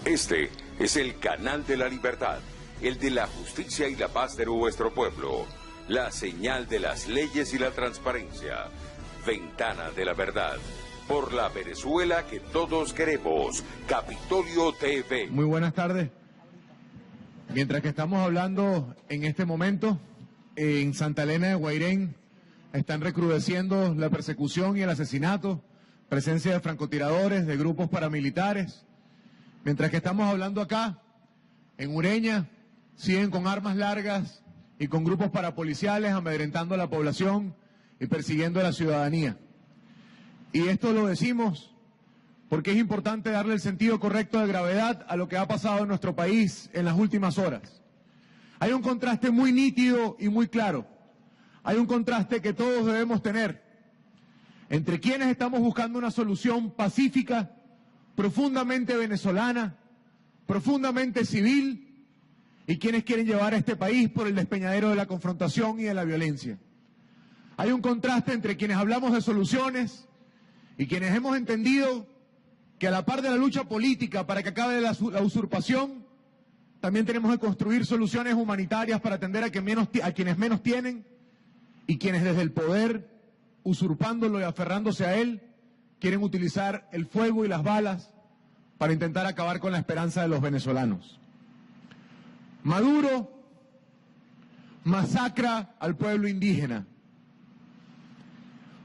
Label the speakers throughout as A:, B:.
A: Este es el canal de la libertad, el de la justicia y la paz de nuestro pueblo, la señal de las leyes y la transparencia, Ventana de la Verdad, por la Venezuela que todos queremos, Capitolio TV.
B: Muy buenas tardes. Mientras que estamos hablando en este momento, en Santa Elena de Guairén están recrudeciendo la persecución y el asesinato, presencia de francotiradores, de grupos paramilitares. Mientras que estamos hablando acá, en Ureña, siguen con armas largas y con grupos parapoliciales amedrentando a la población y persiguiendo a la ciudadanía. Y esto lo decimos porque es importante darle el sentido correcto de gravedad a lo que ha pasado en nuestro país en las últimas horas. Hay un contraste muy nítido y muy claro. Hay un contraste que todos debemos tener entre quienes estamos buscando una solución pacífica, profundamente venezolana, profundamente civil, y quienes quieren llevar a este país por el despeñadero de la confrontación y de la violencia. Hay un contraste entre quienes hablamos de soluciones y quienes hemos entendido que a la par de la lucha política para que acabe la usurpación, también tenemos que construir soluciones humanitarias para atender a quienes menos tienen y quienes desde el poder, usurpándolo y aferrándose a él, quieren utilizar el fuego y las balas para intentar acabar con la esperanza de los venezolanos. Maduro masacra al pueblo indígena.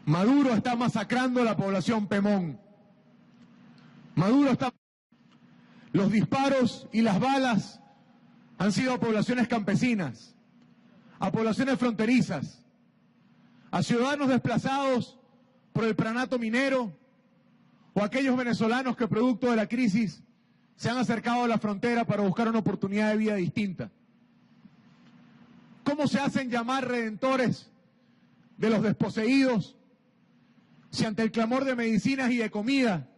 B: Maduro está masacrando a la población Pemón. Maduro está... Los disparos y las balas han sido a poblaciones campesinas, a poblaciones fronterizas, a ciudadanos desplazados por el pranato minero o aquellos venezolanos que producto de la crisis se han acercado a la frontera para buscar una oportunidad de vida distinta. ¿Cómo se hacen llamar redentores de los desposeídos si ante el clamor de medicinas y de comida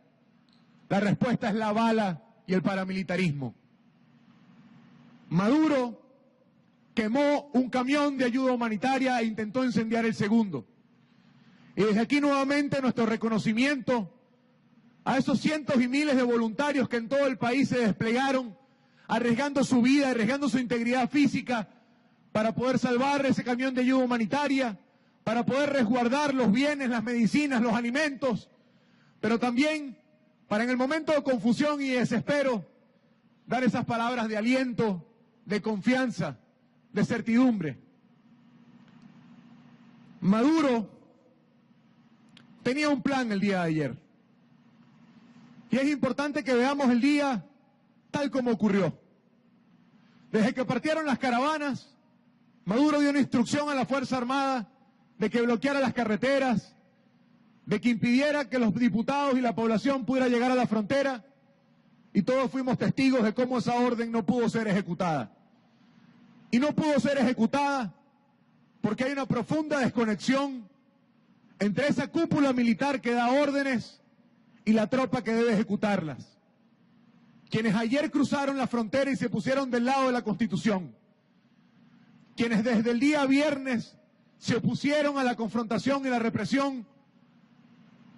B: la respuesta es la bala y el paramilitarismo? Maduro quemó un camión de ayuda humanitaria e intentó incendiar el segundo. Y desde aquí nuevamente nuestro reconocimiento a esos cientos y miles de voluntarios que en todo el país se desplegaron, arriesgando su vida, arriesgando su integridad física para poder salvar ese camión de ayuda humanitaria, para poder resguardar los bienes, las medicinas, los alimentos, pero también para en el momento de confusión y desespero dar esas palabras de aliento, de confianza, de certidumbre. Maduro tenía un plan el día de ayer. Y es importante que veamos el día tal como ocurrió. Desde que partieron las caravanas, Maduro dio una instrucción a la Fuerza Armada de que bloqueara las carreteras, de que impidiera que los diputados y la población pudiera llegar a la frontera, y todos fuimos testigos de cómo esa orden no pudo ser ejecutada. Y no pudo ser ejecutada porque hay una profunda desconexión entre esa cúpula militar que da órdenes y la tropa que debe ejecutarlas. Quienes ayer cruzaron la frontera y se pusieron del lado de la Constitución, quienes desde el día viernes se opusieron a la confrontación y la represión,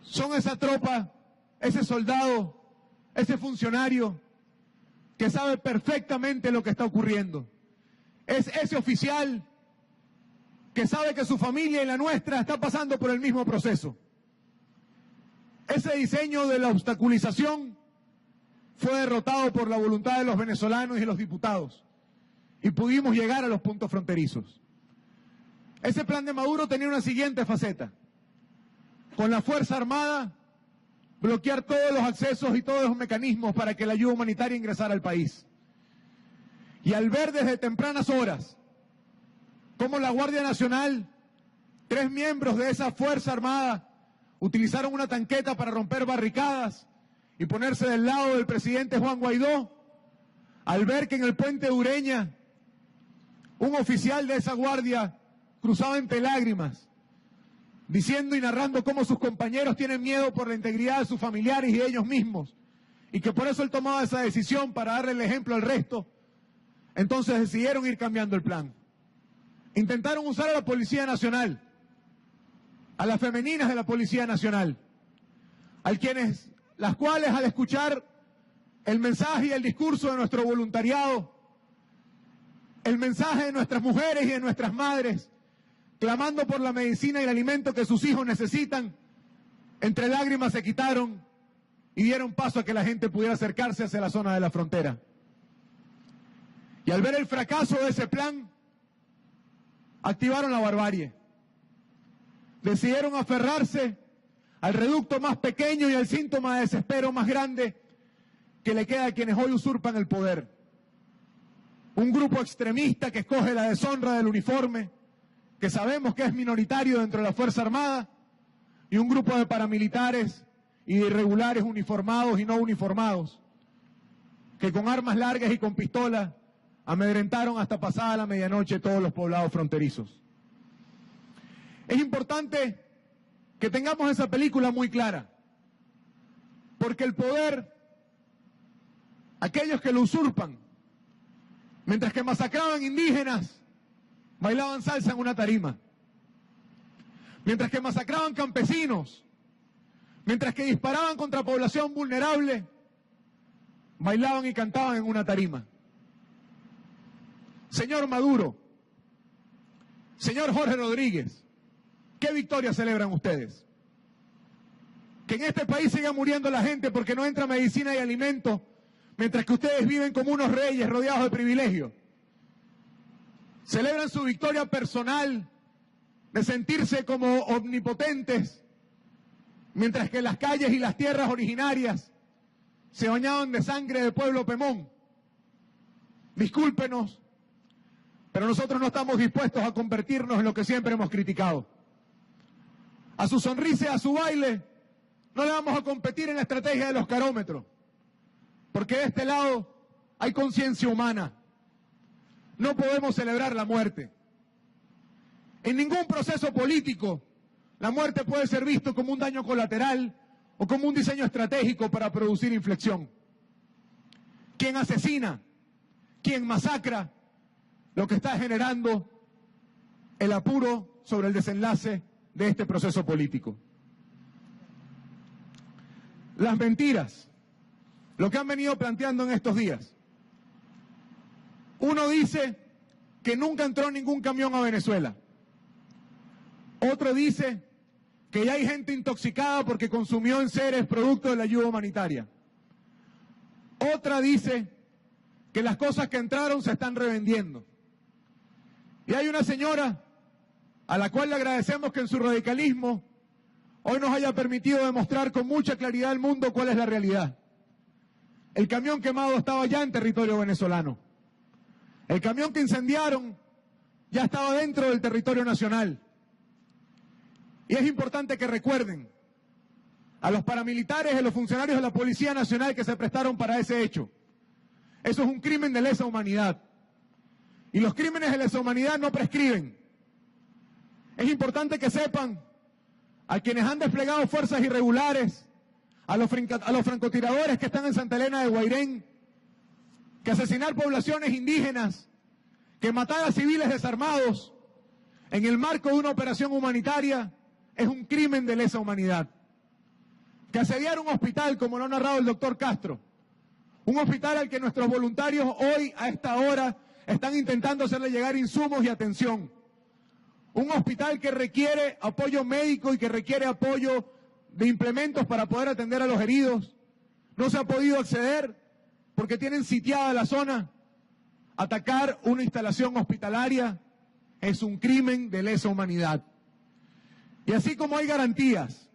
B: son esa tropa, ese soldado, ese funcionario que sabe perfectamente lo que está ocurriendo. Es ese oficial que sabe que su familia y la nuestra está pasando por el mismo proceso. Ese diseño de la obstaculización fue derrotado por la voluntad de los venezolanos y los diputados y pudimos llegar a los puntos fronterizos. Ese plan de Maduro tenía una siguiente faceta: con la Fuerza Armada bloquear todos los accesos y todos los mecanismos para que la ayuda humanitaria ingresara al país. Y al ver desde tempranas horas cómo la Guardia Nacional, 3 miembros de esa Fuerza Armada, utilizaron una tanqueta para romper barricadas y ponerse del lado del presidente Juan Guaidó, al ver que en el puente de Ureña un oficial de esa guardia cruzaba entre lágrimas, diciendo y narrando cómo sus compañeros tienen miedo por la integridad de sus familiares y de ellos mismos, y que por eso él tomaba esa decisión para darle el ejemplo al resto, entonces decidieron ir cambiando el plan. Intentaron usar a la Policía Nacional, a las femeninas de la Policía Nacional, las cuales al escuchar el mensaje y el discurso de nuestro voluntariado, el mensaje de nuestras mujeres y de nuestras madres, clamando por la medicina y el alimento que sus hijos necesitan, entre lágrimas se quitaron y dieron paso a que la gente pudiera acercarse hacia la zona de la frontera. Y al ver el fracaso de ese plan, activaron la barbarie. Decidieron aferrarse al reducto más pequeño y al síntoma de desespero más grande que le queda a quienes hoy usurpan el poder. Un grupo extremista que escoge la deshonra del uniforme, que sabemos que es minoritario dentro de la Fuerza Armada, y un grupo de paramilitares y de irregulares uniformados y no uniformados, que con armas largas y con pistolas amedrentaron hasta pasada la medianoche todos los poblados fronterizos. Es importante que tengamos esa película muy clara, porque el poder, aquellos que lo usurpan, mientras que masacraban indígenas, bailaban salsa en una tarima. Mientras que masacraban campesinos, mientras que disparaban contra población vulnerable, bailaban y cantaban en una tarima. Señor Maduro, señor Jorge Rodríguez, ¿qué victoria celebran ustedes? Que en este país siga muriendo la gente porque no entra medicina y alimento, mientras que ustedes viven como unos reyes rodeados de privilegios. Celebran su victoria personal de sentirse como omnipotentes, mientras que las calles y las tierras originarias se bañaban de sangre del pueblo Pemón. Discúlpenos, pero nosotros no estamos dispuestos a convertirnos en lo que siempre hemos criticado. A su sonrisa y a su baile no le vamos a competir en la estrategia de los carómetros, porque de este lado hay conciencia humana. No podemos celebrar la muerte. En ningún proceso político la muerte puede ser visto como un daño colateral o como un diseño estratégico para producir inflexión. Quien asesina, quien masacra, lo que está generando el apuro sobre el desenlace de este proceso político. Las mentiras, lo que han venido planteando en estos días. Uno dice que nunca entró ningún camión a Venezuela. Otro dice que ya hay gente intoxicada porque consumió enseres producto de la ayuda humanitaria. Otra dice que las cosas que entraron se están revendiendo. Y hay una señora a la cual le agradecemos que en su radicalismo hoy nos haya permitido demostrar con mucha claridad al mundo cuál es la realidad. El camión quemado estaba ya en territorio venezolano. El camión que incendiaron ya estaba dentro del territorio nacional. Y es importante que recuerden a los paramilitares y a los funcionarios de la Policía Nacional que se prestaron para ese hecho. Eso es un crimen de lesa humanidad. Y los crímenes de lesa humanidad no prescriben. Es importante que sepan a quienes han desplegado fuerzas irregulares, a los francotiradores que están en Santa Elena de Guairén, que asesinar poblaciones indígenas, que matar a civiles desarmados en el marco de una operación humanitaria es un crimen de lesa humanidad. Que asediar un hospital, como lo ha narrado el doctor Castro, un hospital al que nuestros voluntarios hoy, a esta hora, están intentando hacerle llegar insumos y atención. Un hospital que requiere apoyo médico y que requiere apoyo de implementos para poder atender a los heridos. No se ha podido acceder porque tienen sitiada la zona. Atacar una instalación hospitalaria es un crimen de lesa humanidad. Y así como hay garantías,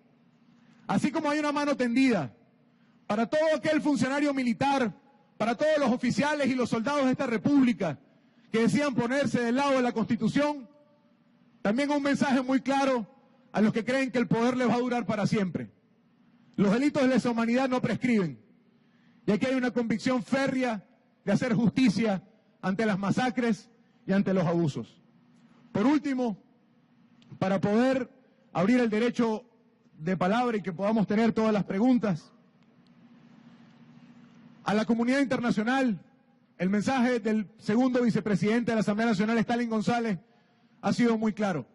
B: así como hay una mano tendida para todo aquel funcionario militar, para todos los oficiales y los soldados de esta república que decían ponerse del lado de la Constitución, también un mensaje muy claro a los que creen que el poder les va a durar para siempre. Los delitos de lesa humanidad no prescriben. Y aquí hay una convicción férrea de hacer justicia ante las masacres y ante los abusos. Por último, para poder abrir el derecho de palabra y que podamos tener todas las preguntas, a la comunidad internacional, el mensaje del segundo vicepresidente de la Asamblea Nacional, Stalin González, ha sido muy claro.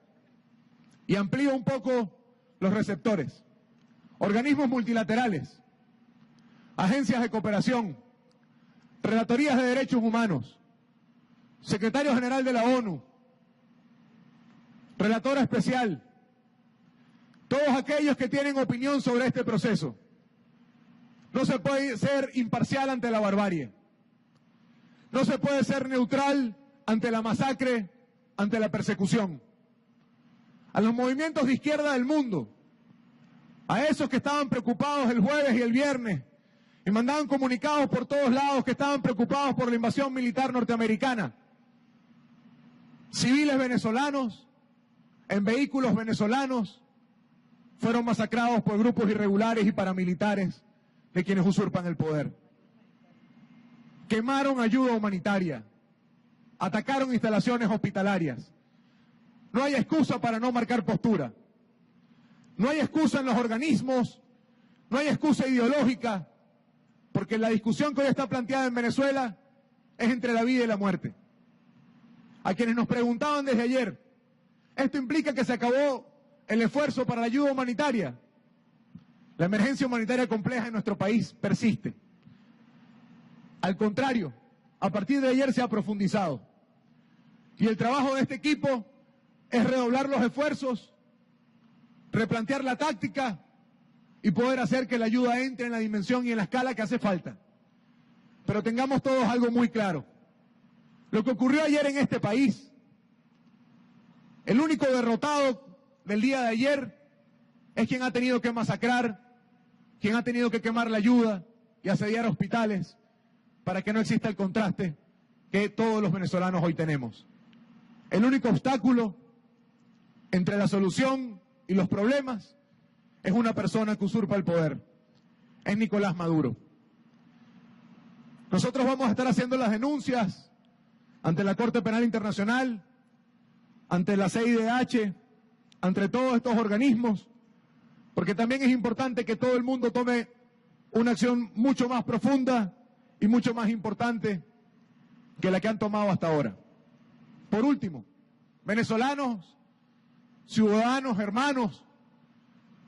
B: Y amplío un poco los receptores. Organismos multilaterales, agencias de cooperación, relatorías de derechos humanos, secretario general de la ONU, relatora especial, todos aquellos que tienen opinión sobre este proceso. No se puede ser imparcial ante la barbarie. No se puede ser neutral ante la masacre, ante la persecución. A los movimientos de izquierda del mundo, a esos que estaban preocupados el jueves y el viernes y mandaban comunicados por todos lados que estaban preocupados por la invasión militar norteamericana, civiles venezolanos en vehículos venezolanos fueron masacrados por grupos irregulares y paramilitares de quienes usurpan el poder. Quemaron ayuda humanitaria, atacaron instalaciones hospitalarias. No hay excusa para no marcar postura. No hay excusa en los organismos, no hay excusa ideológica, porque la discusión que hoy está planteada en Venezuela es entre la vida y la muerte. A quienes nos preguntaban desde ayer, ¿esto implica que se acabó el esfuerzo para la ayuda humanitaria? La emergencia humanitaria compleja en nuestro país persiste. Al contrario, a partir de ayer se ha profundizado. Y el trabajo de este equipo es redoblar los esfuerzos, replantear la táctica y poder hacer que la ayuda entre en la dimensión y en la escala que hace falta. Pero tengamos todos algo muy claro. Lo que ocurrió ayer en este país, el único derrotado del día de ayer es quien ha tenido que masacrar, quien ha tenido que quemar la ayuda y asediar hospitales para que no exista el contraste que todos los venezolanos hoy tenemos. El único obstáculo entre la solución y los problemas es una persona que usurpa el poder, es Nicolás Maduro. Nosotros vamos a estar haciendo las denuncias ante la Corte Penal Internacional, ante la CIDH, ante todos estos organismos, porque también es importante que todo el mundo tome una acción mucho más profunda y mucho más importante que la que han tomado hasta ahora. Por último, venezolanos, ciudadanos, hermanos,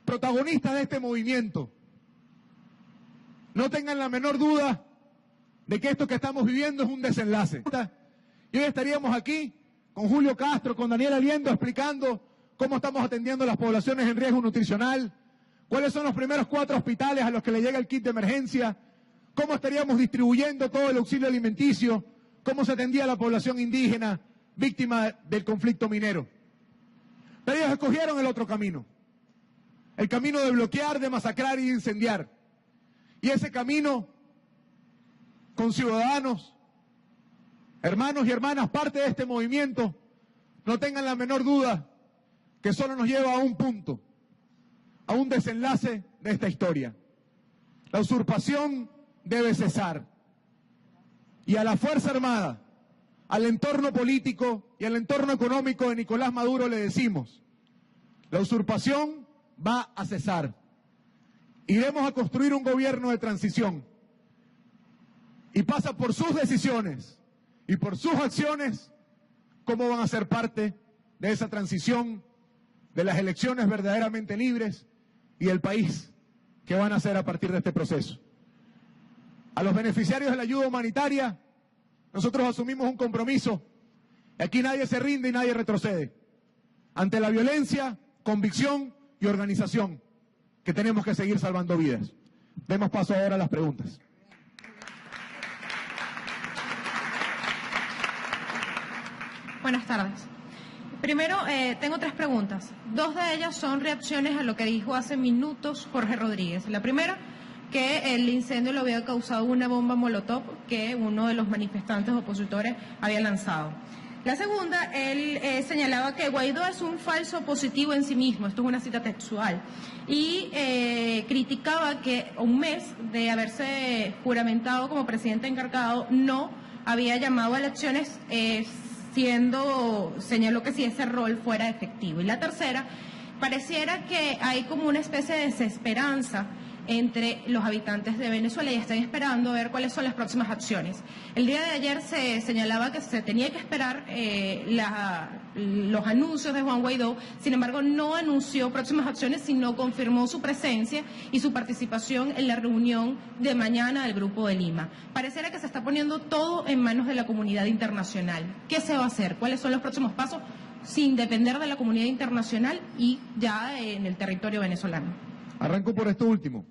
B: protagonistas de este movimiento, no tengan la menor duda de que esto que estamos viviendo es un desenlace. Y hoy estaríamos aquí con Julio Castro, con Daniel Aliendo, explicando cómo estamos atendiendo a las poblaciones en riesgo nutricional, cuáles son los primeros 4 hospitales a los que le llega el kit de emergencia, cómo estaríamos distribuyendo todo el auxilio alimenticio, cómo se atendía a la población indígena víctima del conflicto minero. Pero ellos escogieron el otro camino, el camino de bloquear, de masacrar y de incendiar. Y ese camino, con ciudadanos, hermanos y hermanas, parte de este movimiento, no tengan la menor duda que solo nos lleva a un punto, a un desenlace de esta historia. La usurpación debe cesar. Y a la Fuerza Armada, al entorno político y al entorno económico de Nicolás Maduro le decimos, la usurpación va a cesar. Iremos a construir un gobierno de transición. Y pasa por sus decisiones y por sus acciones cómo van a ser parte de esa transición, de las elecciones verdaderamente libres y del país que van a hacer a partir de este proceso. A los beneficiarios de la ayuda humanitaria, nosotros asumimos un compromiso. Aquí nadie se rinde y nadie retrocede. Ante la violencia, convicción y organización, que tenemos que seguir salvando vidas. Demos paso ahora a las preguntas.
C: Buenas tardes. Primero, tengo 3 preguntas. 2 de ellas son reacciones a lo que dijo hace minutos Jorge Rodríguez. La primera, que el incendio lo había causado una bomba molotov que uno de los manifestantes opositores había lanzado. La segunda, él señalaba que Guaidó es un falso positivo en sí mismo, esto es una cita textual, y criticaba que un mes de haberse juramentado como presidente encargado no había llamado a elecciones, señaló que si ese rol fuera efectivo. Y la tercera, pareciera que hay como una especie de desesperanza entre los habitantes de Venezuela y están esperando ver cuáles son las próximas acciones. El día de ayer se señalaba que se tenía que esperar los anuncios de Juan Guaidó, sin embargo no anunció próximas acciones, sino confirmó su presencia y su participación en la reunión de mañana del Grupo de Lima. Pareciera que se está poniendo todo en manos de la comunidad internacional. ¿Qué se va a hacer? ¿Cuáles son los próximos pasos sin depender de la comunidad internacional y ya en el territorio venezolano?
B: Arranco por esto último.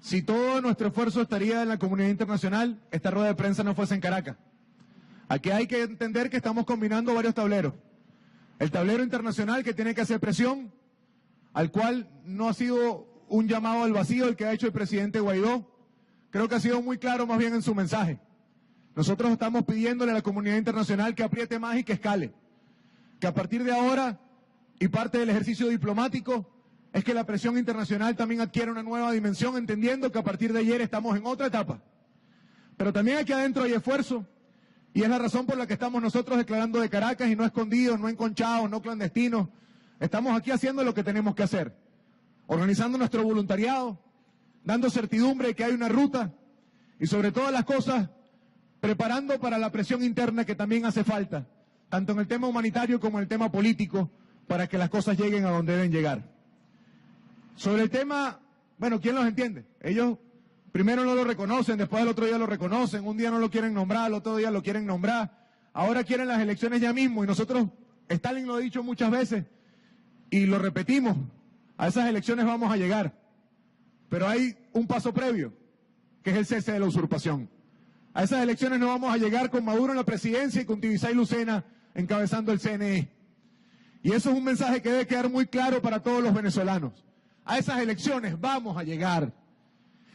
B: Si todo nuestro esfuerzo estaría en la comunidad internacional, esta rueda de prensa no fuese en Caracas. Aquí hay que entender que estamos combinando varios tableros. El tablero internacional, que tiene que hacer presión, al cual no ha sido un llamado al vacío el que ha hecho el presidente Guaidó. Creo que ha sido muy claro más bien en su mensaje. Nosotros estamos pidiéndole a la comunidad internacional que apriete más y que escale. Que a partir de ahora, y parte del ejercicio diplomático, es que la presión internacional también adquiere una nueva dimensión, entendiendo que a partir de ayer estamos en otra etapa. Pero también aquí adentro hay esfuerzo, y es la razón por la que estamos nosotros declarando de Caracas, y no escondidos, no enconchados, no clandestinos. Estamos aquí haciendo lo que tenemos que hacer, organizando nuestro voluntariado, dando certidumbre de que hay una ruta, y sobre todas las cosas, preparando para la presión interna que también hace falta, tanto en el tema humanitario como en el tema político, para que las cosas lleguen a donde deben llegar. Sobre el tema, bueno, ¿quién los entiende? Ellos primero no lo reconocen, después al otro día lo reconocen, un día no lo quieren nombrar, al otro día lo quieren nombrar, ahora quieren las elecciones ya mismo, y nosotros, Stalin lo ha dicho muchas veces, y lo repetimos, a esas elecciones vamos a llegar, pero hay un paso previo, que es el cese de la usurpación. A esas elecciones no vamos a llegar con Maduro en la presidencia y con Tibisay Lucena encabezando el CNE. Y eso es un mensaje que debe quedar muy claro para todos los venezolanos. A esas elecciones vamos a llegar.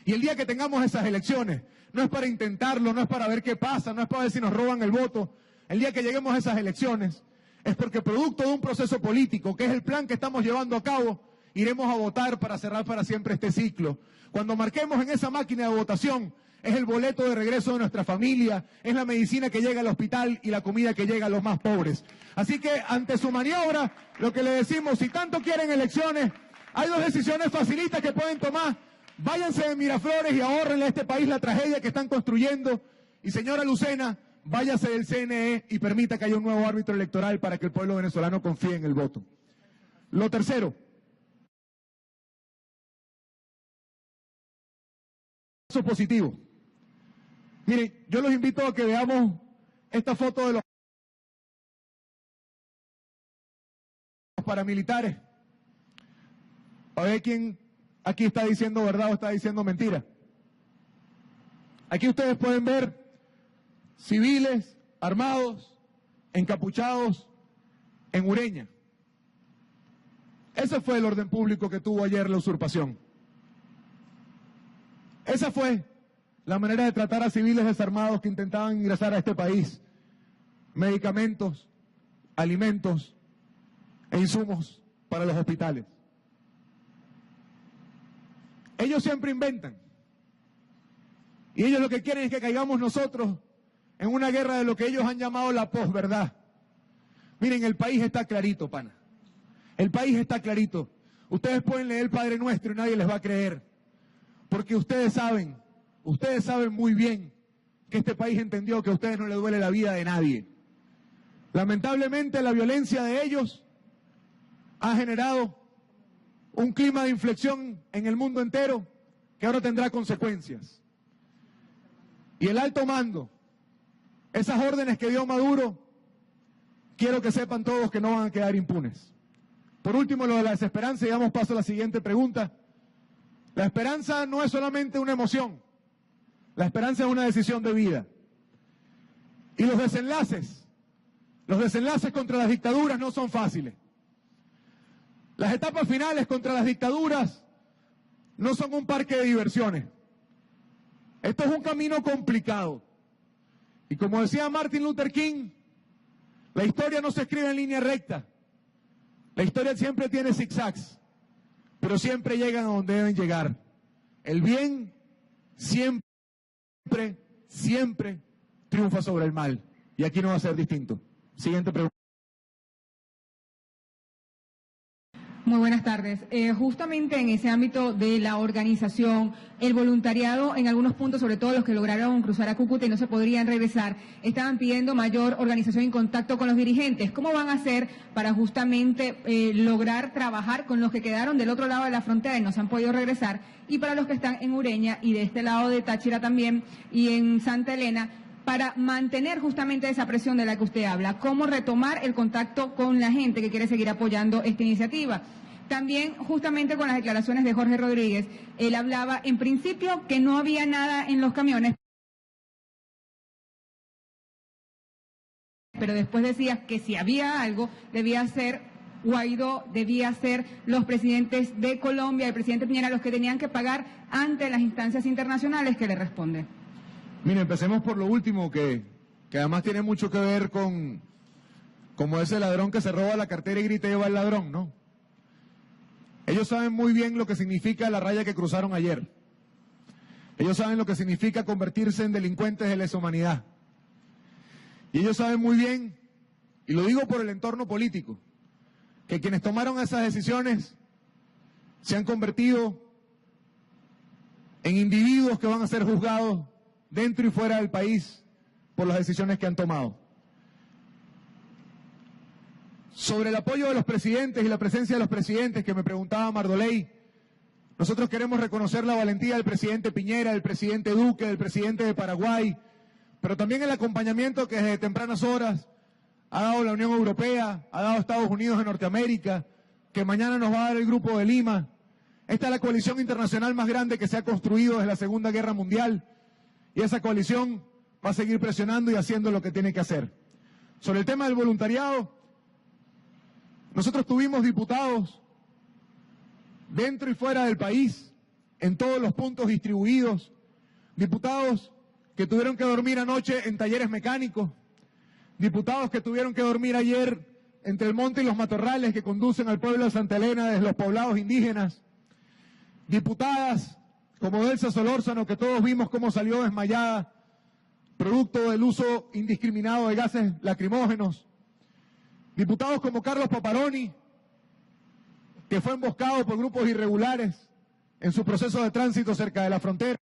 B: Y el día que tengamos esas elecciones, no es para intentarlo, no es para ver qué pasa, no es para ver si nos roban el voto. El día que lleguemos a esas elecciones, es porque producto de un proceso político, que es el plan que estamos llevando a cabo, iremos a votar para cerrar para siempre este ciclo. Cuando marquemos en esa máquina de votación, es el boleto de regreso de nuestra familia, es la medicina que llega al hospital y la comida que llega a los más pobres. Así que ante su maniobra, lo que le decimos, si tanto quieren elecciones, hay dos decisiones facilitas que pueden tomar. Váyanse de Miraflores y ahórrenle a este país la tragedia que están construyendo. Y señora Lucena, váyase del CNE y permita que haya un nuevo árbitro electoral para que el pueblo venezolano confíe en el voto. Lo tercero, paso positivo. Miren, yo los invito a que veamos esta foto de los paramilitares. A ver quién aquí está diciendo verdad o está diciendo mentira. Aquí ustedes pueden ver civiles armados, encapuchados en Ureña. Ese fue el orden público que tuvo ayer la usurpación. Esa fue la manera de tratar a civiles desarmados que intentaban ingresar a este país. Medicamentos, alimentos e insumos para los hospitales. Ellos siempre inventan. Y ellos lo que quieren es que caigamos nosotros en una guerra de lo que ellos han llamado la posverdad. Miren, el país está clarito, pana. El país está clarito. Ustedes pueden leer el Padre Nuestro y nadie les va a creer. Porque ustedes saben muy bien que este país entendió que a ustedes no les duele la vida de nadie. Lamentablemente la violencia de ellos ha generado un clima de inflexión en el mundo entero que ahora tendrá consecuencias. Y el alto mando, esas órdenes que dio Maduro, quiero que sepan todos que no van a quedar impunes. Por último, lo de la desesperanza, y damos paso a la siguiente pregunta. La esperanza no es solamente una emoción, la esperanza es una decisión de vida. Y los desenlaces contra las dictaduras no son fáciles. Las etapas finales contra las dictaduras no son un parque de diversiones. Esto es un camino complicado. Y como decía Martin Luther King, la historia no se escribe en línea recta. La historia siempre tiene zigzags, pero siempre llegan a donde deben llegar. El bien siempre triunfa sobre el mal. Y aquí no va a ser distinto. Siguiente pregunta.
D: Muy buenas tardes. Justamente en ese ámbito de la organización, el voluntariado, en algunos puntos, sobre todo los que lograron cruzar a Cúcuta y no se podrían regresar, estaban pidiendo mayor organización y contacto con los dirigentes. ¿Cómo van a hacer para justamente lograr trabajar con los que quedaron del otro lado de la frontera y no se han podido regresar? Y para los que están en Ureña y de este lado de Táchira también y en Santa Elena, para mantener justamente esa presión de la que usted habla, cómo retomar el contacto con la gente que quiere seguir apoyando esta iniciativa. También justamente con las declaraciones de Jorge Rodríguez, él hablaba en principio que no había nada en los camiones, pero después decía que si había algo debía ser Guaidó, debía ser los presidentes de Colombia, el presidente Piñera, los que tenían que pagar ante las instancias internacionales que le responden.
B: Mire, empecemos por lo último, que además tiene mucho que ver con como ese ladrón que se roba la cartera y grita "lleva el ladrón", ¿no? Ellos saben muy bien lo que significa la raya que cruzaron ayer. Ellos saben lo que significa convertirse en delincuentes de lesa humanidad. Y ellos saben muy bien, y lo digo por el entorno político, que quienes tomaron esas decisiones se han convertido en individuos que van a ser juzgados dentro y fuera del país por las decisiones que han tomado. Sobre el apoyo de los presidentes y la presencia de los presidentes que me preguntaba Mardoley, nosotros queremos reconocer la valentía del presidente Piñera, del presidente Duque, del presidente de Paraguay, pero también el acompañamiento que desde tempranas horas ha dado la Unión Europea, ha dado Estados Unidos de Norteamérica, que mañana nos va a dar el Grupo de Lima. Esta es la coalición internacional más grande que se ha construido desde la Segunda Guerra Mundial, y esa coalición va a seguir presionando y haciendo lo que tiene que hacer. Sobre el tema del voluntariado, nosotros tuvimos diputados dentro y fuera del país, en todos los puntos distribuidos, diputados que tuvieron que dormir anoche en talleres mecánicos, diputados que tuvieron que dormir ayer entre el monte y los matorrales que conducen al pueblo de Santa Elena desde los poblados indígenas, diputadas como Delsa Solórzano, que todos vimos cómo salió desmayada, producto del uso indiscriminado de gases lacrimógenos, diputados como Carlos Paparoni, que fue emboscado por grupos irregulares en su proceso de tránsito cerca de la frontera,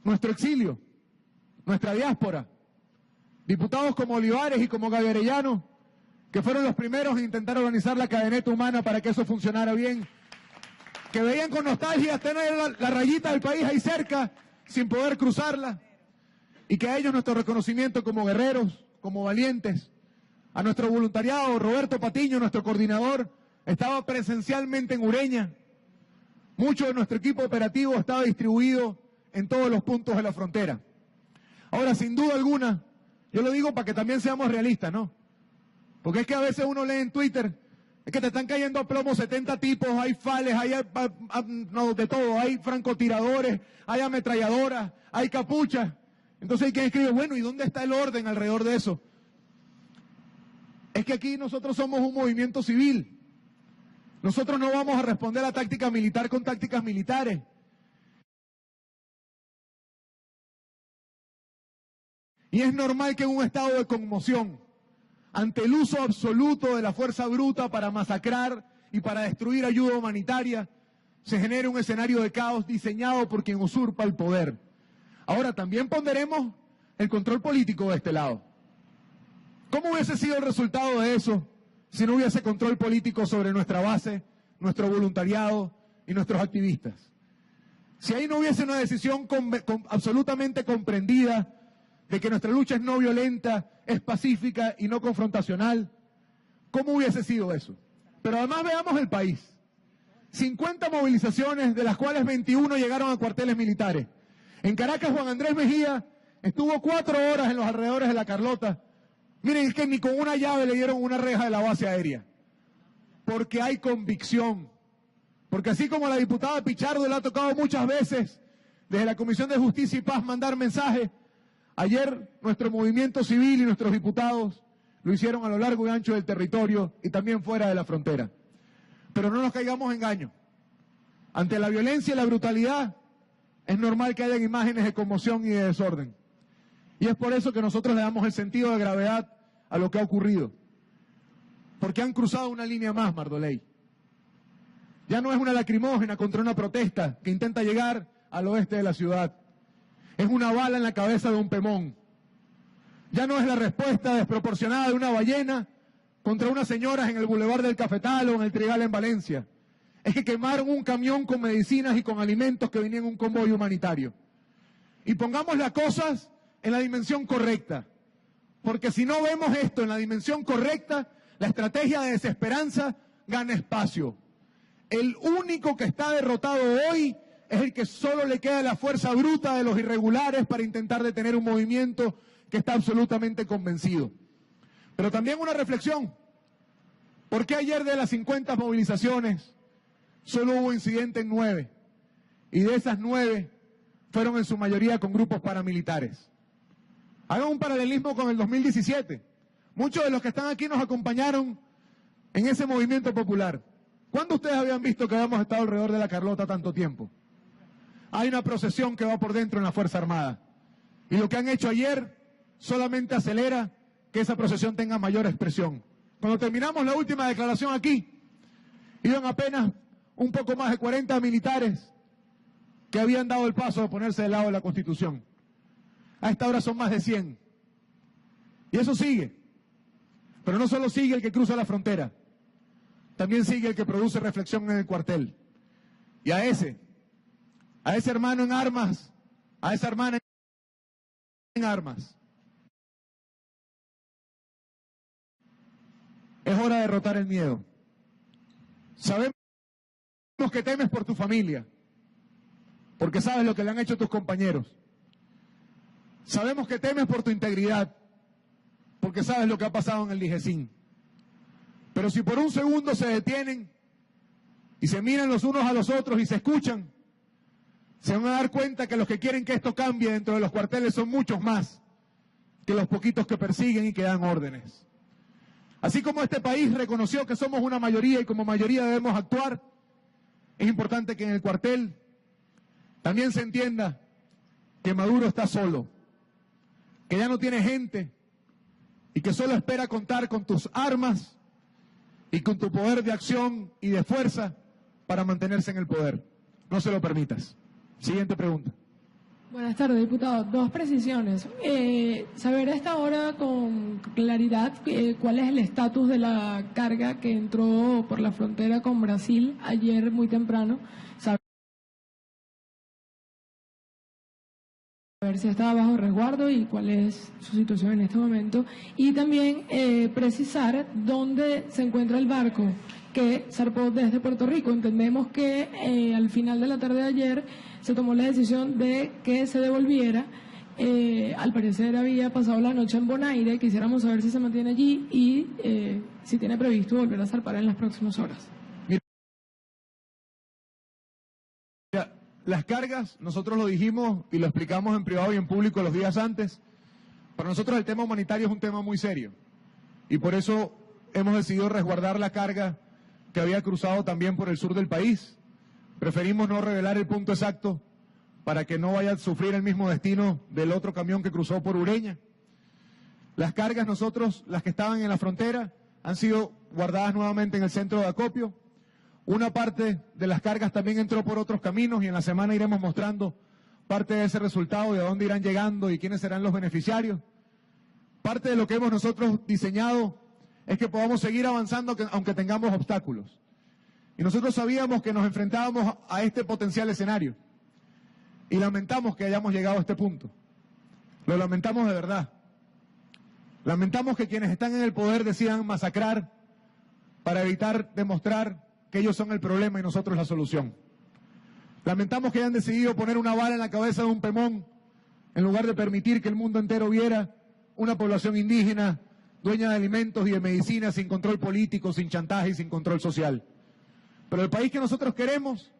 B: nuestro exilio, nuestra diáspora, diputados como Olivares y como Gaviarellano, que fueron los primeros en intentar organizar la cadeneta humana para que eso funcionara bien, que veían con nostalgia tener la rayita del país ahí cerca, sin poder cruzarla, y que a ellos nuestro reconocimiento como guerreros, como valientes. A nuestro voluntariado, Roberto Patiño, nuestro coordinador, estaba presencialmente en Ureña. Mucho de nuestro equipo operativo estaba distribuido en todos los puntos de la frontera. Ahora, sin duda alguna, yo lo digo para que también seamos realistas, ¿no? Porque es que a veces uno lee en Twitter, es que te están cayendo a plomo 70 tipos, hay fales, hay no, de todo, hay francotiradores, hay ametralladoras, hay capuchas. Entonces hay quien escribe, bueno, ¿y dónde está el orden alrededor de eso? Es que aquí nosotros somos un movimiento civil. Nosotros no vamos a responder a táctica militar con tácticas militares. Y es normal que en un estado de conmoción, ante el uso absoluto de la fuerza bruta para masacrar y para destruir ayuda humanitaria, se genere un escenario de caos diseñado por quien usurpa el poder. Ahora, también ponderemos el control político de este lado. ¿Cómo hubiese sido el resultado de eso si no hubiese control político sobre nuestra base, nuestro voluntariado y nuestros activistas? Si ahí no hubiese una decisión absolutamente comprendida de que nuestra lucha es no violenta, es pacífica y no confrontacional, ¿cómo hubiese sido eso? Pero además veamos el país. 50 movilizaciones, de las cuales 21 llegaron a cuarteles militares. En Caracas, Juan Andrés Mejía estuvo 4 horas en los alrededores de La Carlota. Miren, es que ni con una llave le dieron una reja de la base aérea. Porque hay convicción. Porque así como la diputada Pichardo le ha tocado muchas veces desde la Comisión de Justicia y Paz mandar mensajes, ayer nuestro movimiento civil y nuestros diputados lo hicieron a lo largo y ancho del territorio y también fuera de la frontera. Pero no nos caigamos en engaño. Ante la violencia y la brutalidad, es normal que hayan imágenes de conmoción y de desorden. Y es por eso que nosotros le damos el sentido de gravedad a lo que ha ocurrido. porque han cruzado una línea más, Mardoley. Ya no es una lacrimógena contra una protesta que intenta llegar al oeste de la ciudad. Es una bala en la cabeza de un pemón. Ya no es la respuesta desproporcionada de una ballena contra unas señoras en el Boulevard del Cafetal o en el Trigal en Valencia. Es que quemaron un camión con medicinas y con alimentos que venían en un convoy humanitario. Y pongamos las cosas en la dimensión correcta. Porque si no vemos esto en la dimensión correcta, la estrategia de desesperanza gana espacio. El único que está derrotado hoy es el que solo le queda la fuerza bruta de los irregulares para intentar detener un movimiento que está absolutamente convencido. Pero también una reflexión. ¿Por qué ayer de las 50 movilizaciones solo hubo incidente en 9? Y de esas 9 fueron en su mayoría con grupos paramilitares. Hagan un paralelismo con el 2017. Muchos de los que están aquí nos acompañaron en ese movimiento popular. ¿Cuándo ustedes habían visto que habíamos estado alrededor de la Carlota tanto tiempo? Hay una procesión que va por dentro en la Fuerza Armada. Y lo que han hecho ayer solamente acelera que esa procesión tenga mayor expresión. Cuando terminamos la última declaración aquí, iban apenas un poco más de 40 militares que habían dado el paso a ponerse del lado de la Constitución. A esta hora son más de 100. Y eso sigue. Pero no solo sigue el que cruza la frontera, también sigue el que produce reflexión en el cuartel. Y a ese hermano en armas, a esa hermana en armas, es hora de derrotar el miedo. Sabemos que temes por tu familia, porque sabes lo que le han hecho tus compañeros. Sabemos que temes por tu integridad, porque sabes lo que ha pasado en el DIGESIN. Pero si por un segundo se detienen y se miran los unos a los otros y se escuchan, se van a dar cuenta que los que quieren que esto cambie dentro de los cuarteles son muchos más que los poquitos que persiguen y que dan órdenes. Así como este país reconoció que somos una mayoría y como mayoría debemos actuar, es importante que en el cuartel también se entienda que Maduro está solo, que ya no tiene gente y que solo espera contar con tus armas y con tu poder de acción y de fuerza para mantenerse en el poder. No se lo permitas. Siguiente pregunta.
E: Buenas tardes, diputado. 2 precisiones. Saber a esta hora con claridad cuál es el estatus de la carga que entró por la frontera con Brasil ayer muy temprano. Saber si estaba bajo resguardo y cuál es su situación en este momento. Y también precisar dónde se encuentra el barco que zarpó desde Puerto Rico. Entendemos que al final de la tarde de ayer se tomó la decisión de que se devolviera. Al parecer había pasado la noche en Bonaire. Quisiéramos saber si se mantiene allí y si tiene previsto volver a zarpar en las próximas horas.
B: Mira, las cargas, nosotros lo dijimos y lo explicamos en privado y en público los días antes. Para nosotros el tema humanitario es un tema muy serio. Y por eso hemos decidido resguardar la carga que había cruzado también por el sur del país. Preferimos no revelar el punto exacto para que no vaya a sufrir el mismo destino del otro camión que cruzó por Ureña. Las cargas nosotros, las que estaban en la frontera, han sido guardadas nuevamente en el centro de acopio. Una parte de las cargas también entró por otros caminos y en la semana iremos mostrando parte de ese resultado, de dónde irán llegando y quiénes serán los beneficiarios. Parte de lo que hemos nosotros diseñado es que podamos seguir avanzando aunque tengamos obstáculos. Y nosotros sabíamos que nos enfrentábamos a este potencial escenario. Y lamentamos que hayamos llegado a este punto. Lo lamentamos de verdad. Lamentamos que quienes están en el poder decidan masacrar para evitar demostrar que ellos son el problema y nosotros la solución. Lamentamos que hayan decidido poner una bala en la cabeza de un pemón en lugar de permitir que el mundo entero viera una población indígena dueña de alimentos y de medicinas sin control político, sin chantaje y sin control social. Pero el país que nosotros queremos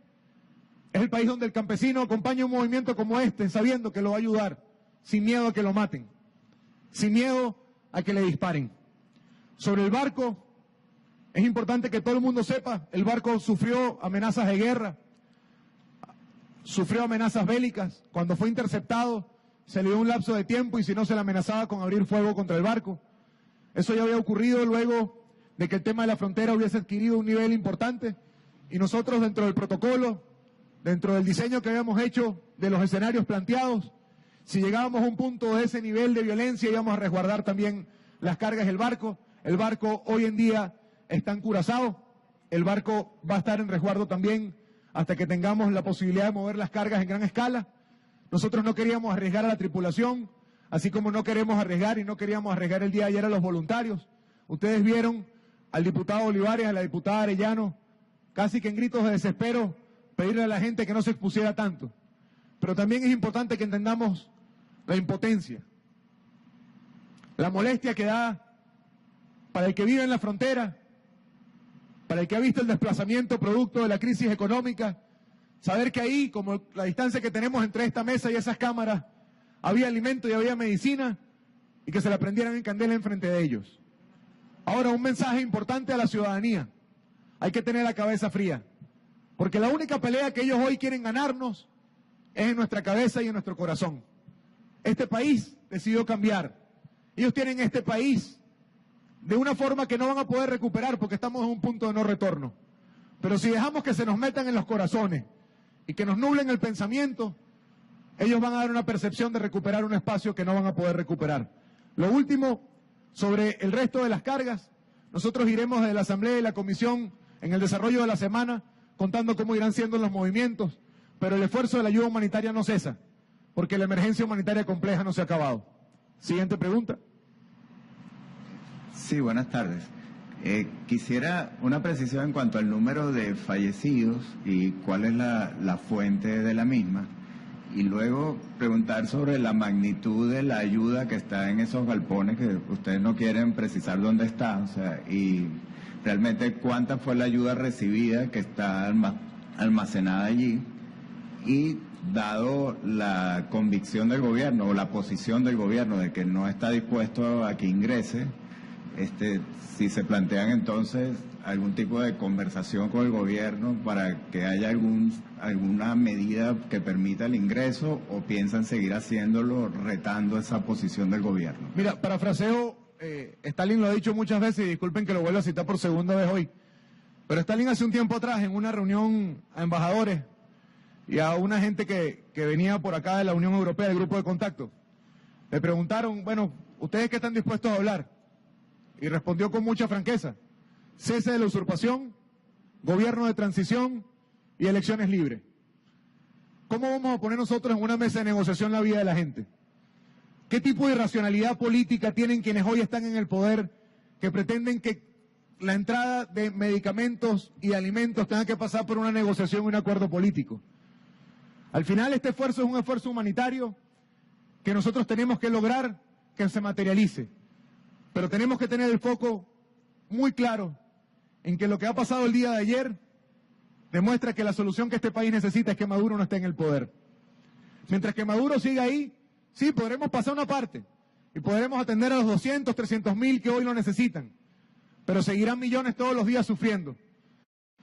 B: es el país donde el campesino acompaña un movimiento como este, sabiendo que lo va a ayudar, sin miedo a que lo maten, sin miedo a que le disparen. Sobre el barco, es importante que todo el mundo sepa, el barco sufrió amenazas de guerra, sufrió amenazas bélicas. Cuando fue interceptado, se le dio un lapso de tiempo y si no se le amenazaba con abrir fuego contra el barco. Eso ya había ocurrido luego de que el tema de la frontera hubiese adquirido un nivel importante, y nosotros dentro del protocolo, dentro del diseño que habíamos hecho de los escenarios planteados, si llegábamos a un punto de ese nivel de violencia íbamos a resguardar también las cargas del barco. El barco hoy en día está en Curazao, el barco va a estar en resguardo también hasta que tengamos la posibilidad de mover las cargas en gran escala. Nosotros no queríamos arriesgar a la tripulación, así como no queremos arriesgar y no queríamos arriesgar el día de ayer a los voluntarios. Ustedes vieron al diputado Olivares, a la diputada Arellano, casi que en gritos de desespero, pedirle a la gente que no se expusiera tanto. Pero también es importante que entendamos la impotencia, la molestia que da para el que vive en la frontera, para el que ha visto el desplazamiento producto de la crisis económica, saber que ahí, como la distancia que tenemos entre esta mesa y esas cámaras, había alimento y había medicina, y que se la prendieran en candela enfrente de ellos. Ahora, un mensaje importante a la ciudadanía: hay que tener la cabeza fría, porque la única pelea que ellos hoy quieren ganarnos es en nuestra cabeza y en nuestro corazón. Este país decidió cambiar. Ellos tienen este país de una forma que no van a poder recuperar porque estamos en un punto de no retorno. Pero si dejamos que se nos metan en los corazones y que nos nublen el pensamiento, ellos van a dar una percepción de recuperar un espacio que no van a poder recuperar. Lo último, sobre el resto de las cargas, nosotros iremos desde la Asamblea y la Comisión en el desarrollo de la semana contando cómo irán siendo los movimientos, pero el esfuerzo de la ayuda humanitaria no cesa, porque la emergencia humanitaria compleja no se ha acabado. Siguiente pregunta.
F: Sí, buenas tardes. Quisiera una precisión en cuanto al número de fallecidos y cuál es la fuente de la misma. Y luego preguntar sobre la magnitud de la ayuda que está en esos galpones, que ustedes no quieren precisar dónde está, o sea, y realmente cuánta fue la ayuda recibida que está almacenada allí. Y dado la convicción del gobierno o la posición del gobierno de que no está dispuesto a que ingrese, si se plantean entonces algún tipo de conversación con el gobierno para que haya alguna medida que permita el ingreso, o piensan seguir haciéndolo retando esa posición del gobierno.
B: Mira, parafraseo, Stalin lo ha dicho muchas veces y disculpen que lo vuelva a citar por segunda vez hoy, pero Stalin hace un tiempo atrás en una reunión a embajadores y a una gente que venía por acá de la Unión Europea, del grupo de contacto, le preguntaron, bueno, ¿ustedes qué están dispuestos a hablar? Y respondió con mucha franqueza: cese de la usurpación, gobierno de transición y elecciones libres. ¿Cómo vamos a poner nosotros en una mesa de negociación la vida de la gente? ¿Qué tipo de irracionalidad política tienen quienes hoy están en el poder, que pretenden que la entrada de medicamentos y alimentos tenga que pasar por una negociación y un acuerdo político? Al final, este esfuerzo es un esfuerzo humanitario que nosotros tenemos que lograr que se materialice. Pero tenemos que tener el foco muy claro en que lo que ha pasado el día de ayer demuestra que la solución que este país necesita es que Maduro no esté en el poder. Mientras que Maduro siga ahí, sí, podremos pasar una parte y podremos atender a los 200, 300.000 que hoy lo necesitan, pero seguirán millones todos los días sufriendo.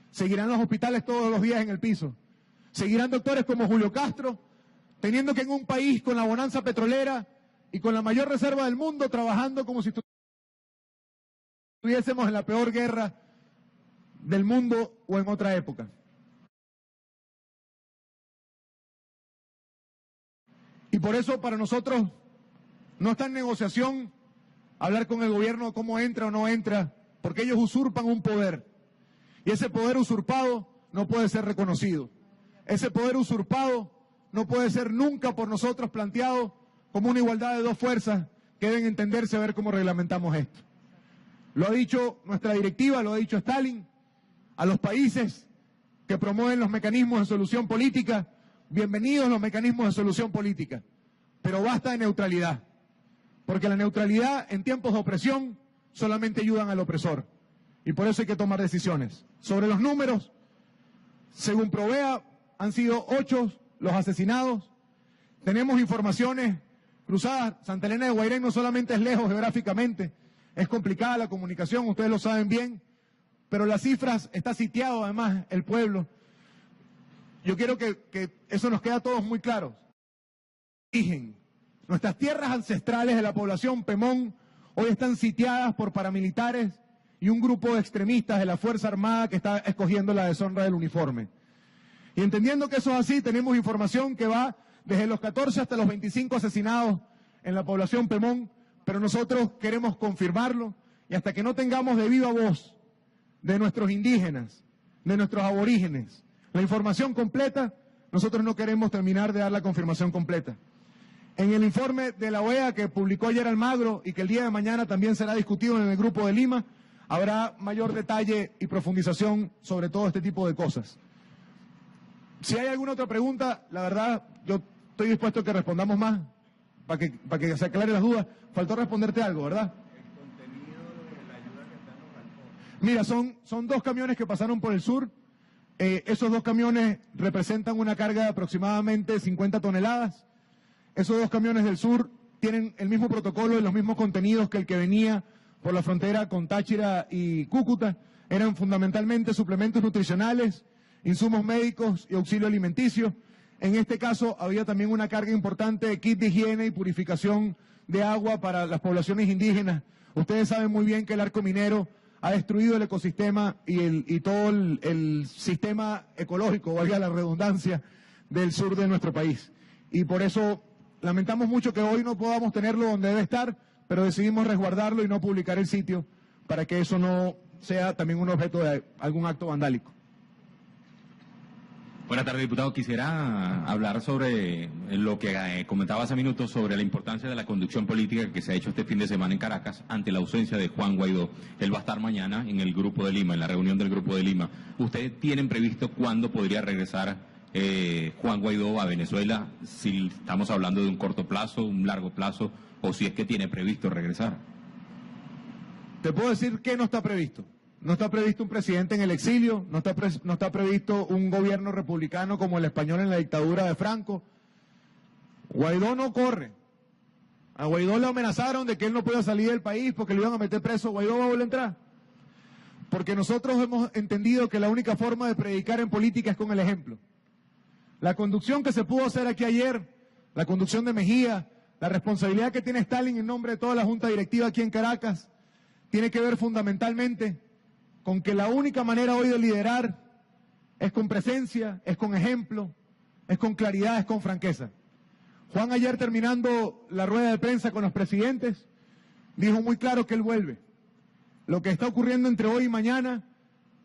B: Seguirán los hospitales todos los días en el piso. Seguirán doctores como Julio Castro, teniendo que en un país con la bonanza petrolera y con la mayor reserva del mundo, trabajando como si estuviésemos en la peor guerra del mundo o en otra época. Y por eso para nosotros no está en negociación hablar con el gobierno de cómo entra o no entra, porque ellos usurpan un poder. Y ese poder usurpado no puede ser reconocido. Ese poder usurpado no puede ser nunca por nosotros planteado como una igualdad de dos fuerzas que deben entenderse a ver cómo reglamentamos esto. Lo ha dicho nuestra directiva, lo ha dicho Stalin, a los países que promueven los mecanismos de solución política, bienvenidos los mecanismos de solución política, pero basta de neutralidad, porque la neutralidad en tiempos de opresión solamente ayudan al opresor, y por eso hay que tomar decisiones. Sobre los números, según Provea, han sido 8 los asesinados. Tenemos informaciones cruzadas. Santa Elena de Guairén no solamente es lejos geográficamente, es complicada la comunicación, ustedes lo saben bien, pero las cifras, está sitiado además el pueblo. Yo quiero que eso nos quede a todos muy claro. Nuestras tierras ancestrales de la población Pemón hoy están sitiadas por paramilitares y un grupo de extremistas de la Fuerza Armada que está escogiendo la deshonra del uniforme. Y entendiendo que eso es así, tenemos información que va desde los 14 hasta los 25 asesinados en la población Pemón, pero nosotros queremos confirmarlo, y hasta que no tengamos de viva voz de nuestros indígenas, de nuestros aborígenes, la información completa, nosotros no queremos terminar de dar la confirmación completa. En el informe de la OEA que publicó ayer Almagro y que el día de mañana también será discutido en el Grupo de Lima, habrá mayor detalle y profundización sobre todo este tipo de cosas. Si hay alguna otra pregunta, la verdad, yo estoy dispuesto a que respondamos más, para que se aclaren las dudas. Faltó responderte algo, ¿verdad? El contenido de la ayuda que están los galpones. Mira, son 2 camiones que pasaron por el sur. Esos 2 camiones representan una carga de aproximadamente 50 toneladas. Esos 2 camiones del sur tienen el mismo protocolo y los mismos contenidos que el que venía por la frontera con Táchira y Cúcuta. Eran fundamentalmente suplementos nutricionales, insumos médicos y auxilio alimenticio. En este caso había también una carga importante de kit de higiene y purificación de agua para las poblaciones indígenas. Ustedes saben muy bien que el arco minero ha destruido el ecosistema y todo el sistema ecológico, valga la redundancia, del sur de nuestro país. Y por eso lamentamos mucho que hoy no podamos tenerlo donde debe estar, pero decidimos resguardarlo y no publicar el sitio para que eso no sea también un objeto de algún acto vandálico.
G: Buenas tardes, diputado. Quisiera hablar sobre lo que comentaba hace minutos sobre la importancia de la conducción política que se ha hecho este fin de semana en Caracas ante la ausencia de Juan Guaidó. Él va a estar mañana en el Grupo de Lima, en la reunión del Grupo de Lima. ¿Ustedes tienen previsto cuándo podría regresar Juan Guaidó a Venezuela? Si estamos hablando de un corto plazo, un largo plazo, o si es que tiene previsto regresar.
B: Te puedo decir que no está previsto. No está previsto un presidente en el exilio, no está previsto un gobierno republicano como el español en la dictadura de Franco. Guaidó no corre. A Guaidó le amenazaron de que él no pueda salir del país porque le iban a meter preso. Guaidó va a volver a entrar. Porque nosotros hemos entendido que la única forma de predicar en política es con el ejemplo. La conducción que se pudo hacer aquí ayer, la conducción de Mejía, la responsabilidad que tiene Stalin en nombre de toda la Junta Directiva aquí en Caracas, tiene que ver fundamentalmente con que la única manera hoy de liderar es con presencia, es con ejemplo, es con claridad, es con franqueza. Juan ayer terminando la rueda de prensa con los presidentes, dijo muy claro que él vuelve. Lo que está ocurriendo entre hoy y mañana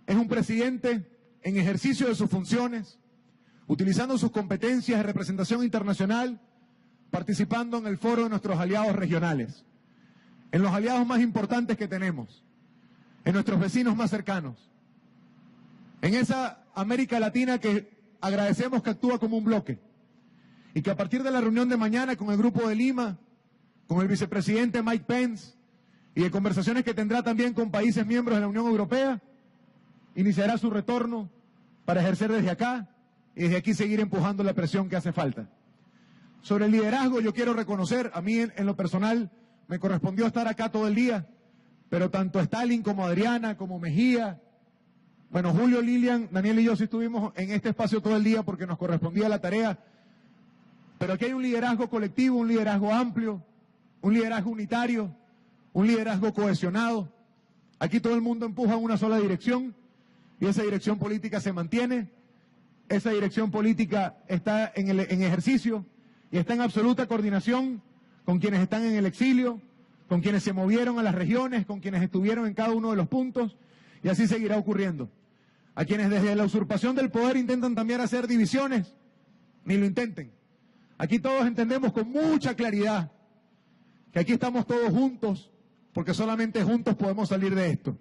B: es un presidente en ejercicio de sus funciones, utilizando sus competencias de representación internacional, participando en el foro de nuestros aliados regionales, en los aliados más importantes que tenemos, en nuestros vecinos más cercanos, en esa América Latina que agradecemos que actúa como un bloque y que a partir de la reunión de mañana con el Grupo de Lima, con el vicepresidente Mike Pence y de conversaciones que tendrá también con países miembros de la Unión Europea, iniciará su retorno para ejercer desde acá y desde aquí seguir empujando la presión que hace falta. Sobre el liderazgo yo quiero reconocer, a mí en lo personal me correspondió estar acá todo el día, pero tanto Stalin como Adriana, como Mejía, bueno, Julio, Lilian, Daniel y yo sí estuvimos en este espacio todo el día porque nos correspondía la tarea, pero aquí hay un liderazgo colectivo, un liderazgo amplio, un liderazgo unitario, un liderazgo cohesionado. Aquí todo el mundo empuja en una sola dirección y esa dirección política se mantiene, esa dirección política está en ejercicio y está en absoluta coordinación con quienes están en el exilio, con quienes se movieron a las regiones, con quienes estuvieron en cada uno de los puntos, y así seguirá ocurriendo. A quienes desde la usurpación del poder intentan también hacer divisiones, ni lo intenten. Aquí todos entendemos con mucha claridad que aquí estamos todos juntos, porque solamente juntos podemos salir de esto.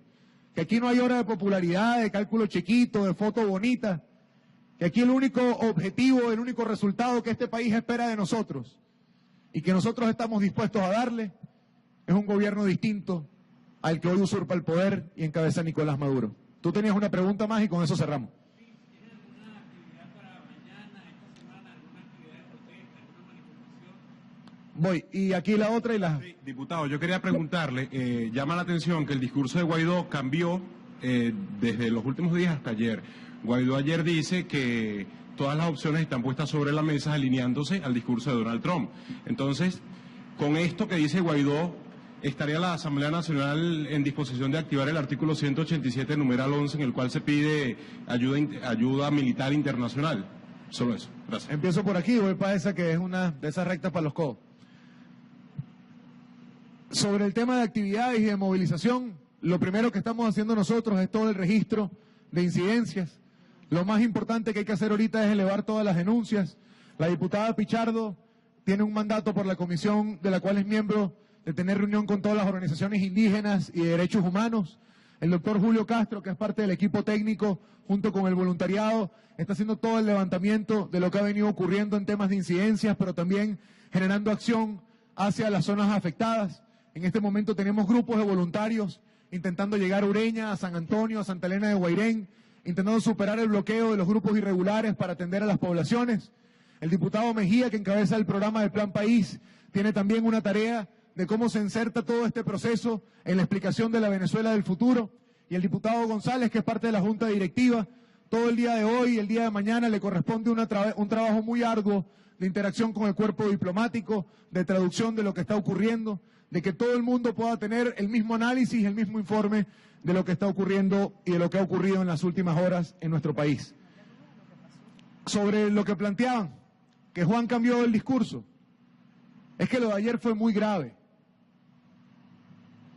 B: Que aquí no hay hora de popularidad, de cálculo chiquito, de foto bonita, que aquí el único objetivo, el único resultado que este país espera de nosotros, y que nosotros estamos dispuestos a darle, es un gobierno distinto al que hoy usurpa el poder y encabeza Nicolás Maduro. Tú tenías una pregunta más y con eso cerramos.
H: ¿Tienes alguna actividad para mañana, esta semana, alguna actividad de protesta, alguna manifestación?
B: Voy, y aquí la otra y la...
I: Sí, diputado, yo quería preguntarle, llama la atención que el discurso de Guaidó cambió desde los últimos días hasta ayer. Guaidó ayer dice que todas las opciones están puestas sobre la mesa alineándose al discurso de Donald Trump. Entonces, con esto que dice Guaidó, ¿estaría la Asamblea Nacional en disposición de activar el artículo 187, numeral 11, en el cual se pide ayuda militar internacional? Solo eso. Gracias.
B: Empiezo por aquí, voy para esa que es una de esas rectas para los codos. Sobre el tema de actividades y de movilización, lo primero que estamos haciendo nosotros es todo el registro de incidencias. Lo más importante que hay que hacer ahorita es elevar todas las denuncias. La diputada Pichardo tiene un mandato por la comisión de la cual es miembro de tener reunión con todas las organizaciones indígenas y de derechos humanos. El doctor Julio Castro, que es parte del equipo técnico, junto con el voluntariado, está haciendo todo el levantamiento de lo que ha venido ocurriendo en temas de incidencias, pero también generando acción hacia las zonas afectadas. En este momento tenemos grupos de voluntarios intentando llegar a Ureña, a San Antonio, a Santa Elena de Guairén, intentando superar el bloqueo de los grupos irregulares para atender a las poblaciones. El diputado Mejía, que encabeza el programa del Plan País, tiene también una tarea de cómo se inserta todo este proceso en la explicación de la Venezuela del futuro. Y el diputado González, que es parte de la Junta Directiva, todo el día de hoy y el día de mañana le corresponde un trabajo muy arduo de interacción con el cuerpo diplomático, de traducción de lo que está ocurriendo, de que todo el mundo pueda tener el mismo análisis, el mismo informe de lo que está ocurriendo y de lo que ha ocurrido en las últimas horas en nuestro país. Sobre lo que planteaban, que Juan cambió el discurso, es que lo de ayer fue muy grave.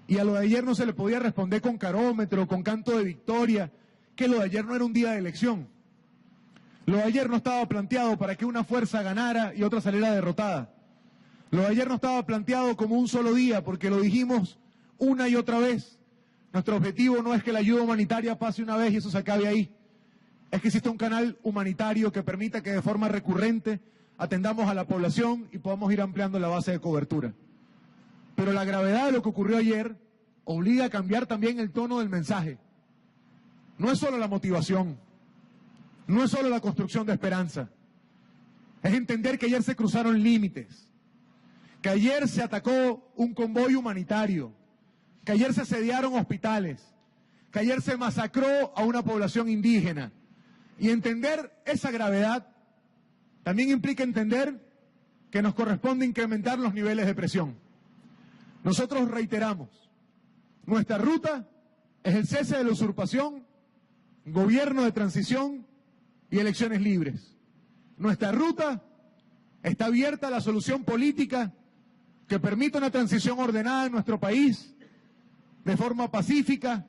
B: Y a lo de ayer no se le podía responder con carómetro, con canto de victoria, que lo de ayer no era un día de elección. Lo de ayer no estaba planteado para que una fuerza ganara y otra saliera derrotada. Lo de ayer no estaba planteado como un solo día, porque lo dijimos una y otra vez. Nuestro objetivo no es que la ayuda humanitaria pase una vez y eso se acabe ahí. Es que exista un canal humanitario que permita que de forma recurrente atendamos a la población y podamos ir ampliando la base de cobertura. Pero la gravedad de lo que ocurrió ayer obliga a cambiar también el tono del mensaje. No es solo la motivación, no es solo la construcción de esperanza. Es entender que ayer se cruzaron límites, que ayer se atacó un convoy humanitario, que ayer se asediaron hospitales, que ayer se masacró a una población indígena. Y entender esa gravedad también implica entender que nos corresponde incrementar los niveles de presión. Nosotros reiteramos, nuestra ruta es el cese de la usurpación, gobierno de transición y elecciones libres. Nuestra ruta está abierta a la solución política que permita una transición ordenada en nuestro país, de forma pacífica,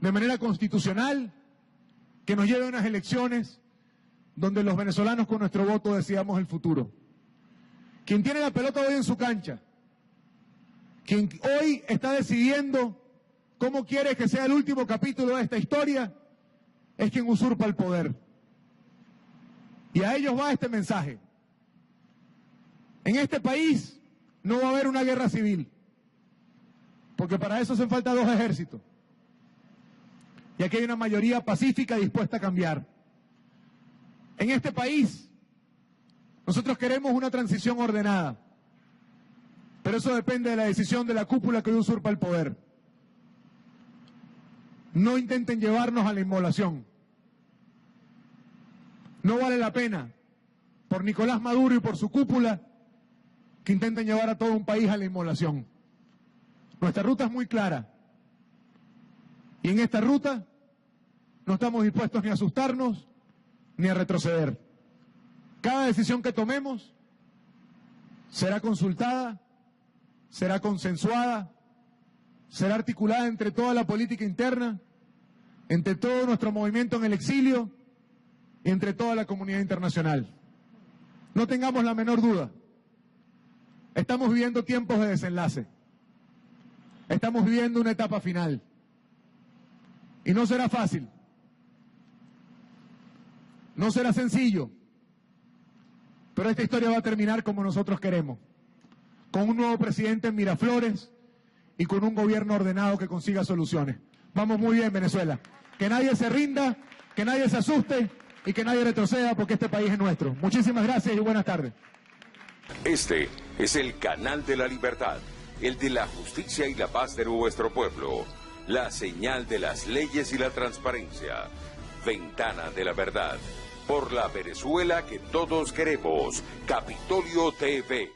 B: de manera constitucional, que nos lleve a unas elecciones donde los venezolanos con nuestro voto decidamos el futuro. Quien tiene la pelota hoy en su cancha, quien hoy está decidiendo cómo quiere que sea el último capítulo de esta historia, es quien usurpa el poder. Y a ellos va este mensaje. En este país no va a haber una guerra civil, porque para eso hacen falta 2 ejércitos. Y aquí hay una mayoría pacífica dispuesta a cambiar. En este país, nosotros queremos una transición ordenada, pero eso depende de la decisión de la cúpula que hoy usurpa el poder. No intenten llevarnos a la inmolación. No vale la pena, por Nicolás Maduro y por su cúpula, que intenten llevar a todo un país a la inmolación. Nuestra ruta es muy clara. Y en esta ruta no estamos dispuestos ni a asustarnos ni a retroceder. Cada decisión que tomemos será consultada, será consensuada, será articulada entre toda la política interna, entre todo nuestro movimiento en el exilio y entre toda la comunidad internacional. No tengamos la menor duda. Estamos viviendo tiempos de desenlace. Estamos viviendo una etapa final. Y no será fácil. No será sencillo. Pero esta historia va a terminar como nosotros queremos. Con un nuevo presidente en Miraflores y con un gobierno ordenado que consiga soluciones. Vamos muy bien, Venezuela. Que nadie se rinda, que nadie se asuste y que nadie retroceda, porque este país es nuestro. Muchísimas gracias y buenas tardes.
A: Este es el canal de la libertad, el de la justicia y la paz de nuestro pueblo. La señal de las leyes y la transparencia. Ventana de la verdad. Por la Venezuela que todos queremos. Capitolio TV.